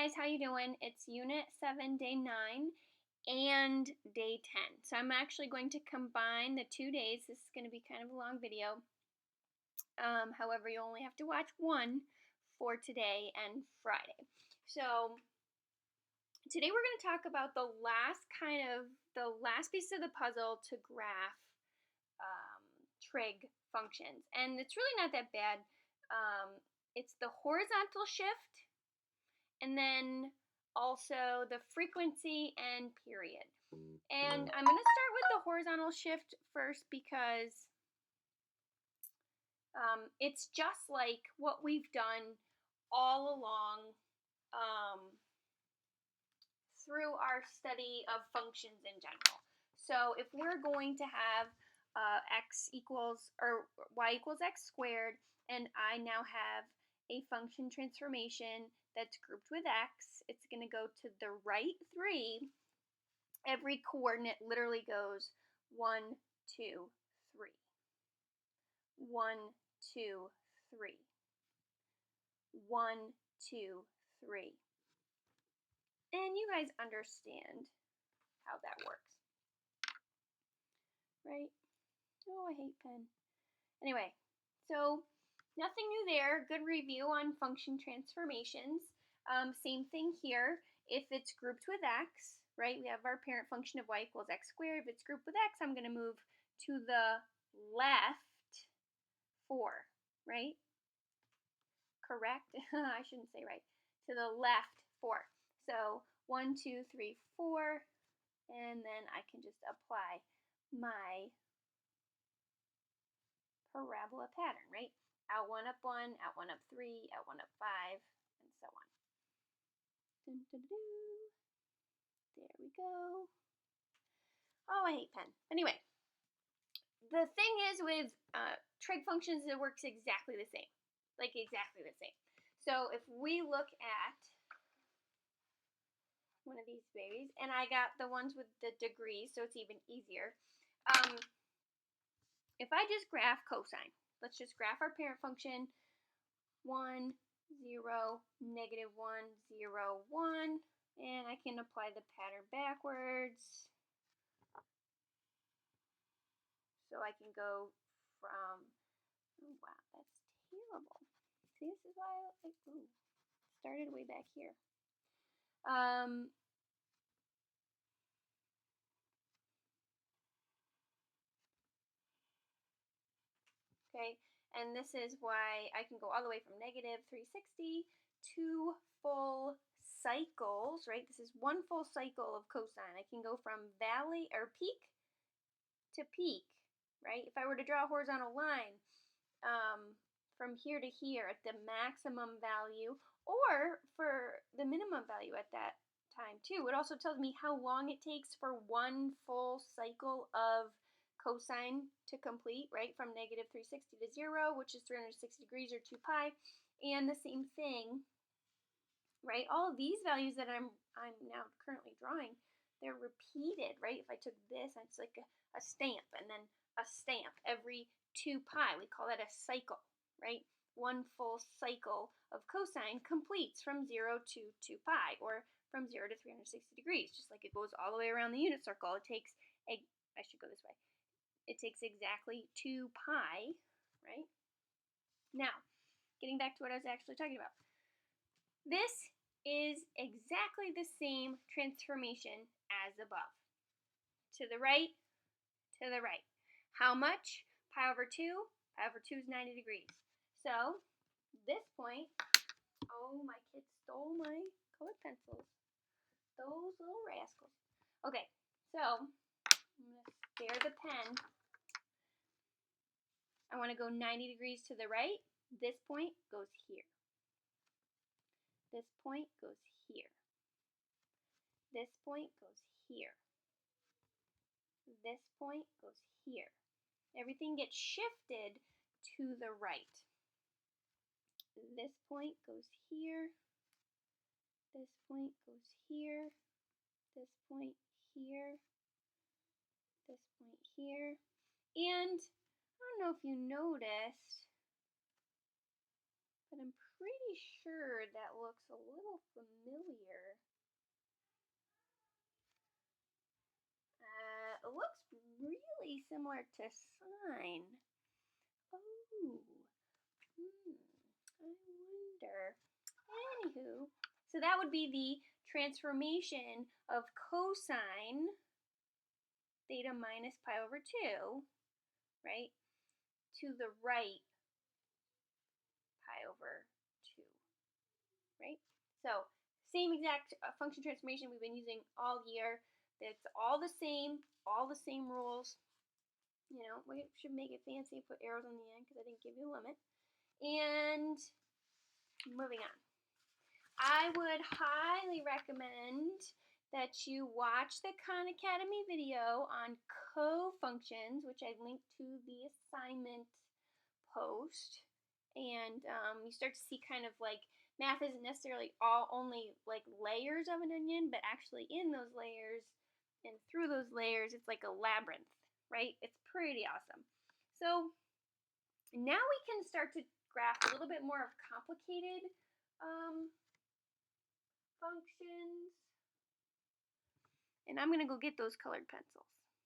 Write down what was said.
guys, how you doing? It's Unit 7, Day 9 and Day 10. So I'm actually going to combine the 2 days. This is going to be kind of a long video. However, you only have to watch one for today and Friday. So today we're going to talk about the last piece of the puzzle to graph trig functions. And it's really not that bad. It's the horizontal shift, and then also the frequency and period. And I'm going to start with the horizontal shift first because it's just like what we've done all along through our study of functions in general. So if we're going to have y equals x squared, and I now have a function transformation that's grouped with x, it's going to go to the right 3. Every coordinate literally goes 1, 2, 3. 1, 2, 3. 1, 2, 3. And you guys understand how that works, right? Oh, I hate pen. Anyway, so nothing new there. Good review on function transformations. Same thing here. If it's grouped with x, right, we have our parent function of y equals x squared. If it's grouped with x, I'm going to move to the left 4, right? Correct? I shouldn't say right. To the left 4. So 1, 2, 3, 4, and then I can just apply my parabola pattern, right? Out 1, up 1, out 1, up 3, out 1, up 5, and so on. Dun, dun, dun. There we go. Oh, I hate pen. Anyway, the thing is with trig functions, it works exactly the same. Like exactly the same. So if we look at one of these babies, and I got the ones with the degrees, so it's even easier. If I just graph cosine, let's just graph our parent function, 1, 0, negative 1, 0, 1, and I can apply the pattern backwards. So I can go from, oh wow, that's terrible. See, this is why I started way back here. Okay, and this is why I can go all the way from negative 360 to full cycles, right? This is one full cycle of cosine. I can go from valley or peak to peak, right? If I were to draw a horizontal line from here to here at the maximum value, or for the minimum value at that time too, it also tells me how long it takes for one full cycle of cosine to complete, right? From negative 360 to 0, which is 360 degrees or 2 pi, and the same thing, right? All of these values that I'm now currently drawing, they're repeated, right? If I took this, it's like a stamp, and then a stamp every 2 pi. We call that a cycle, right? One full cycle of cosine completes from 0 to 2 pi, or from 0 to 360 degrees, just like it goes all the way around the unit circle. It takes I should go this way. It takes exactly 2 pi, right? Now, getting back to what I was actually talking about. This is exactly the same transformation as above. To the right, to the right. How much? Pi over 2. Pi over 2 is 90 degrees. So, this point, oh, my kids stole my colored pencils. Those little rascals. Okay, so, I'm going to spare the pen. I want to go 90 degrees to the right. This point goes here. This point goes here. This point goes here. This point goes here. Everything gets shifted to the right. This point goes here. This point goes here. This point here. This point here. And I don't know if you noticed, but I'm pretty sure that looks a little familiar. It looks really similar to sine. Oh, I wonder. Anywho, so that would be the transformation of cosine theta minus pi over 2, right, to the right pi over 2, right? So same exact function transformation we've been using all year. It's all the same rules. You know, we should make it fancy, put arrows on the end because I didn't give you a limit. And moving on. I would highly recommend that you watch the Khan Academy video on cofunctions, which I linked to the assignment post. And you start to see kind of like math isn't necessarily only like layers of an onion, but actually in those layers and through those layers, it's like a labyrinth, right? It's pretty awesome. So now we can start to graph a little bit more of complicated functions. And I'm going to go get those colored pencils.